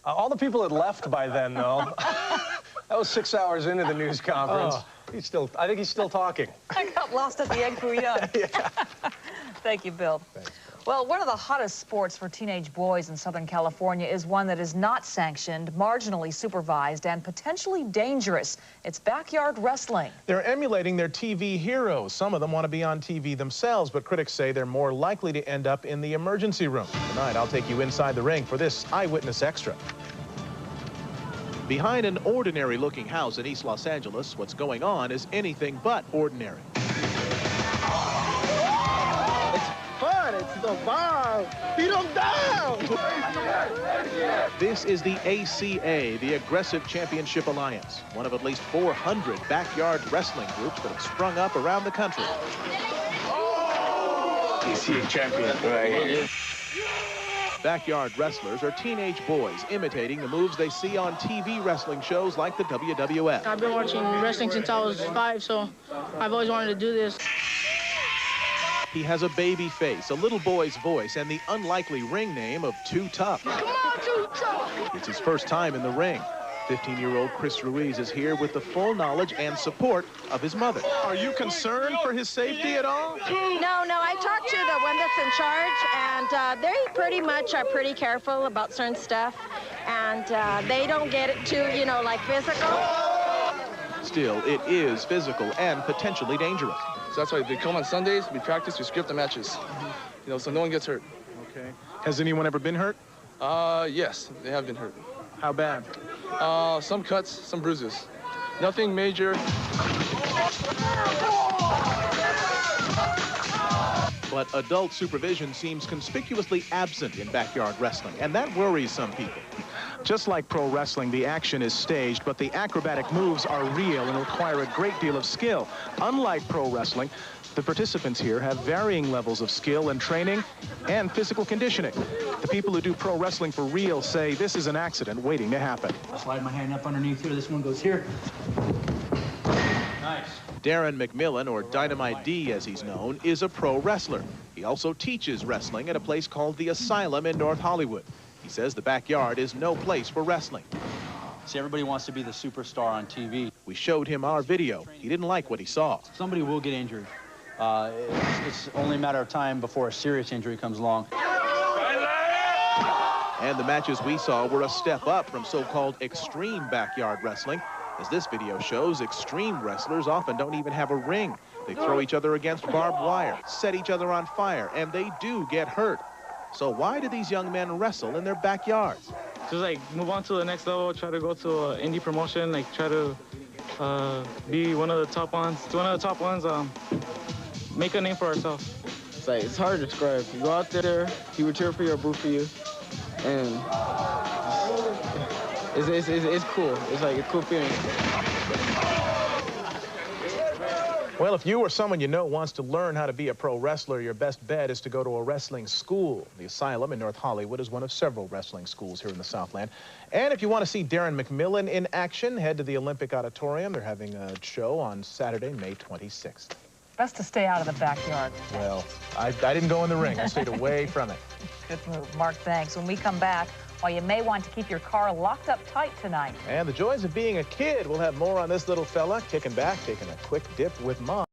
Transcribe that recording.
All the people had left by then, though. That was 6 hours into the news conference. Oh. I think he's still talking. I got lost at the egg bouillon. Yeah. Thank you, Bill. Thanks, Bill. Well, one of the hottest sports for teenage boys in Southern California is one that is not sanctioned, marginally supervised, and potentially dangerous. It's backyard wrestling. They're emulating their TV heroes. Some of them want to be on TV themselves, but critics say they're more likely to end up in the emergency room. Tonight, I'll take you inside the ring for this Eyewitness Extra. Behind an ordinary-looking house in East Los Angeles, what's going on is anything but ordinary. It's the bomb. Beat him down. This is the ACA, the Aggressive Championship Alliance, one of at least 400 backyard wrestling groups that have sprung up around the country. ACA champion right here. Backyard wrestlers are teenage boys imitating the moves they see on TV wrestling shows like the WWF. I've been watching wrestling since I was 5, so I've always wanted to do this. He has a baby face, a little boy's voice, and the unlikely ring name of Too Tough. Come on, Too Tough! It's his first time in the ring. 15-year-old Chris Ruiz is here with the full knowledge and support of his mother. Are you concerned for his safety at all? No, I talked to the one that's in charge, and they pretty much are pretty careful about certain stuff, and they don't get it too, like physical. Still, it is physical and potentially dangerous. So that's why they come on Sundays, we practice, we script the matches, so no one gets hurt. Okay. Has anyone ever been hurt? Yes, they have been hurt. How bad? Some cuts, some bruises. Nothing major. But adult supervision seems conspicuously absent in backyard wrestling, and that worries some people. Just like pro wrestling, the action is staged, but the acrobatic moves are real and require a great deal of skill. Unlike pro wrestling, the participants here have varying levels of skill and training and physical conditioning. The people who do pro wrestling for real say this is an accident waiting to happen. I'll slide my hand up underneath here. This one goes here. Nice. Darren McMillan, or Dynamite D as he's known, is a pro wrestler. He also teaches wrestling at a place called the Asylum in North Hollywood. He says the backyard is no place for wrestling. See, everybody wants to be the superstar on TV. We showed him our video. He didn't like what he saw. Somebody will get injured. It's only a matter of time before a serious injury comes along. And the matches we saw were a step up from so-called extreme backyard wrestling. As this video shows, extreme wrestlers often don't even have a ring. They throw each other against barbed wire, set each other on fire, and they do get hurt. So why do these young men wrestle in their backyards? Just move on to the next level, try to go to an indie promotion, try to be one of the top ones. Make a name for ourselves. It's hard to describe. You go out there, people cheer for you or boo for you, and it's cool. It's a cool feeling. Well, if you or someone you know wants to learn how to be a pro wrestler, your best bet is to go to a wrestling school. The Asylum in North Hollywood is one of several wrestling schools here in the Southland. And if you want to see Darren McMillan in action, head to the Olympic Auditorium. They're having a show on Saturday, May 26th. Best to stay out of the backyard. Well, I didn't go in the ring. I stayed away from it. Good move, Mark. Thanks. When we come back, while you may want to keep your car locked up tight tonight. And the joys of being a kid. We'll have more on this little fella kicking back, taking a quick dip with Mom.